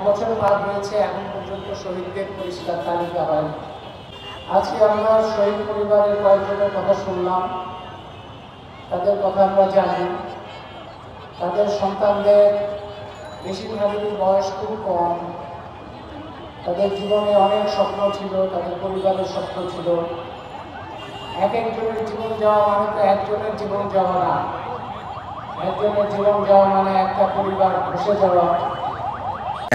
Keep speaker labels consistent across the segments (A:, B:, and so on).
A: বছর পার হয়েছে, এখন পর্যন্ত শহীদদের পরিষ্কার তালিকা হয়নি। আজকে আমরা শহীদ পরিবারের কয়েকজনের কথা শুনলাম, তাদের কথা আমরা জানি। তাদের সন্তানদের বেশিরভাগেরই বয়স খুব কম। তাদের জীবনে অনেক স্বপ্ন ছিল, তাদের পরিবারের স্বপ্ন ছিল। এক একজনের জীবন যাওয়া মানে তো একজনের জীবন যাওয়া না, একজনের জীবন যাওয়া মানে একটা পরিবার বসে যাওয়া।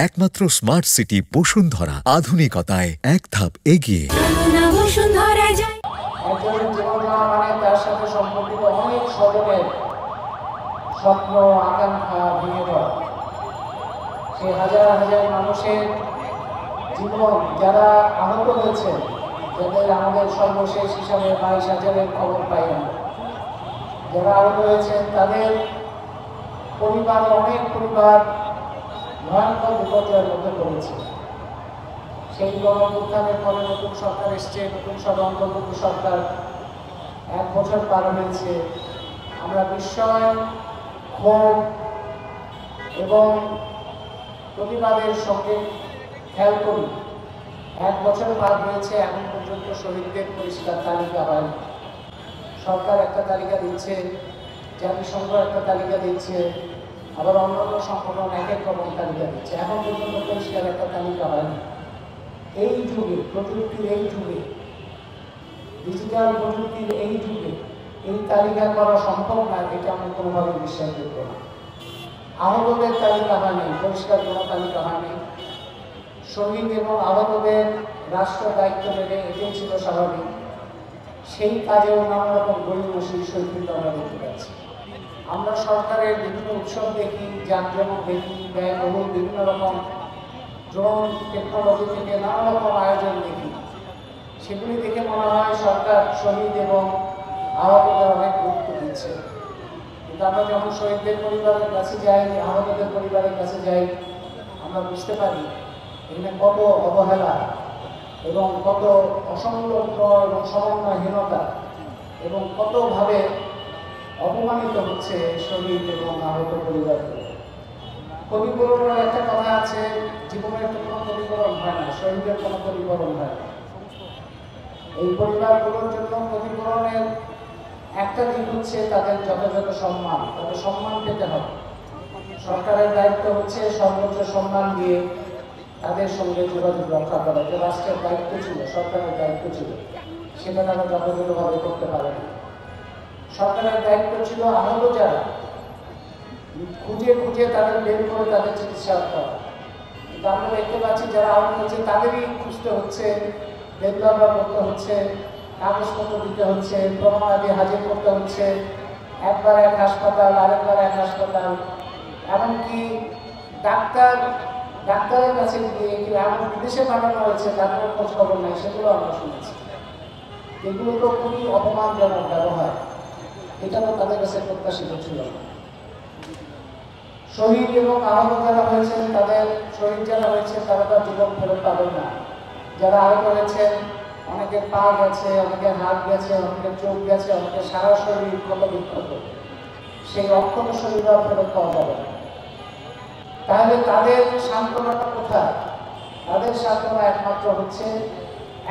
B: একমাত্র স্মার্ট সিটি বসুন্ধরা, আধুনিকতায় এক ধাপ এগিয়ে।
A: একজনের জীবন যাওয়া মানে তার সাথে সম্পর্কিত অনেক স্বজনের স্বপ্ন আকাঙ্ক্ষা ভেঙে পড়া। সেই হাজার হাজার মানুষের জীবন যারা আহত হয়েছে, যাদের আমাদের সর্বশেষ হিসাবে 22,000-এর খবর পাই আমরা, যারা আহত হয়েছেন তাদের পরিবার, অনেক পরিবার ভয়ঙ্কর বিপর্যয়ের মধ্যে পড়েছে। সেই গণঅভ্যুত্থানের পরে নতুন সরকার এসছে, নতুন সব অন্তর্বর্তী সরকার। 1 বছর পার হয়েছে। আমরা বিস্ময়, ক্ষোভ এবং প্রতিবাদের সঙ্গে খেয়াল করি 1 বছর পার হয়েছে, এখন পর্যন্ত শহীদদের পরিষ্কার তালিকা হয়নি। সরকার একটা তালিকা দিচ্ছে, জাতিসংঘ একটা তালিকা দিচ্ছে, আবার অন্যান্য সংগঠন এক এক রকম তালিকা দিচ্ছে। এখন পর্যন্ত পরিষ্কার একটা তালিকা হয়নি। এই যুগে, প্রযুক্তির এই যুগে, ডিজিটাল প্রযুক্তির এই যুগে এই তালিকা করা সম্ভব না, এটা আমি কোনোভাবে বিশ্বাস করব না। আহতদের তালিকা হয়নি, পরিষ্কার কোনো তালিকা হয়নি। শহীদ এবং আহতদের রাষ্ট্র দায়িত্ব নেবে, এটাই ছিল স্বাভাবিক। সেই কাজেও নানা রকম গরিমসি শহীদ আমরা দেখতে পাচ্ছি। আমরা সরকারের বিভিন্ন উৎসব দেখি, জাঁকজমক দেখি, ব্যয়বহুল বিভিন্ন রকম ড্রোন টেকনোলজি থেকে নানা রকম আয়োজন দেখি। সেগুলি দেখে মনে হয় সরকার শহীদ এবং আহতদের অনেক গুরুত্ব দিচ্ছে। কিন্তু আমরা যখন শহীদদের পরিবারের কাছে যাই, আহতদের পরিবারের কাছে যাই, আমরা বুঝতে পারি এখানে কত অবহেলা এবং কত অসংলগ্ন এবং সমন্বয়হীনতা এবং কতভাবে অপমানিত হচ্ছে শহীদ এবং আহত পরিবারগুলো। ক্ষতিপূরণের একটা কথা আছে, জীবনের তো কোনো ক্ষতিপূরণ হয় না, শহীদের কোনো ক্ষতিপূরণ হয় না। এই পরিবারগুলোর জন্য ক্ষতিপূরণের একটা দিক হচ্ছে তাদের যথাযথ সম্মান, তাদের সম্মান পেতে হবে। সরকারের দায়িত্ব হচ্ছে সর্বোচ্চ সম্মান দিয়ে তাদের সঙ্গে যোগাযোগ রক্ষা করা, যে রাষ্ট্রের দায়িত্ব ছিল, সরকারের দায়িত্ব ছিল, সেটা তারা যথাযথভাবে করতে পারে না। সরকারের দায়িত্ব ছিল আহত যারা, খুঁজে খুঁজে তাদের বের করে তাদের চিকিৎসা করা। কিন্তু আমরা দেখতে পাচ্ছি যারা আহত হচ্ছে তাদেরই খুঁজতে হচ্ছে, বেদলাভা করতে হচ্ছে, কাগজপত্র দিতে হচ্ছে, প্রমাণাদি হাজির করতে হচ্ছে। একবার এক হাসপাতাল, আরেকবার এক হাসপাতাল, এমনকি ডাক্তারের কাছে গিয়ে এমন বিদেশে পাঠানো হয়েছে, তারপরে খোঁজ খবর নাই, সেগুলো আমরা শুনেছি। এগুলো তো খুবই অপমানজনক ব্যবহার, এটা তো তাদের কাছে প্রত্যাশিত ছিল না। শহীদ এবং আহত যারা হয়েছেন, তাদের শহীদ যারা হয়েছে তারা তার জীবন ফেরত পাবেন না। যারা আহত হয়েছেন, অনেকের পা গেছে, অনেকের হাত গেছে, অনেকের চোখ গেছে, অনেকের সারা শরীর ক্ষত বিক্ষত, সেই অক্ষত শরীর আর ফেরত পাওয়া যাবে না। তাহলে তাদের সান্ত্বনাটা কোথায়? তাদের সান্ত্বনা একমাত্র হচ্ছে,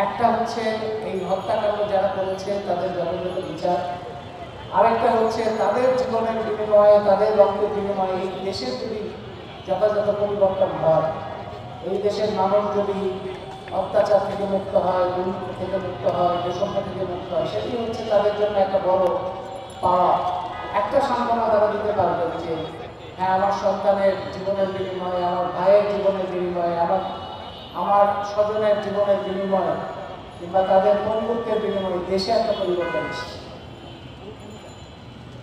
A: একটা হচ্ছে এই হত্যাকাণ্ড যারা করেছে তাদের যথাযথ বিচার, আরেকটা হচ্ছে তাদের জীবনের বিনিময়ে, তাদের রক্তের বিনিময়ে এই দেশের যদি যথাযথ পরিবর্তন হয়, এই দেশের মানুষ যদি অত্যাচার থেকে মুক্ত হয়, দুর্নীতি থেকে মুক্ত হয়, বৈষম্য থেকে মুক্ত হয়, সেটি হচ্ছে তাদের জন্য একটা বড় পাওয়া। একটা সান্ত্বনা তারা দিতে পারবে যে হ্যাঁ, আমার সন্তানের জীবনের বিনিময়ে, আমার ভাইয়ের জীবনের বিনিময়ে, আমার স্বজনের জীবনের বিনিময়ে কিংবা তাদের পঙ্গুত্বের বিনিময়ে দেশে একটা পরিবর্তন এসেছে।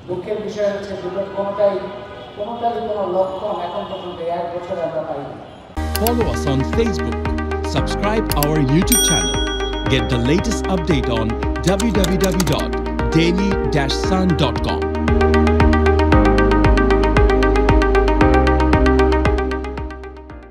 A: দুঃখের বিষয় হচ্ছে দুটোর কোনোটারই কোনো লক্ষণ এখন পর্যন্ত 1 বছর আমরা পাইনি।
C: Follow us on Facebook. Subscribe our YouTube channel. Get the latest update on www.daily-sun.com.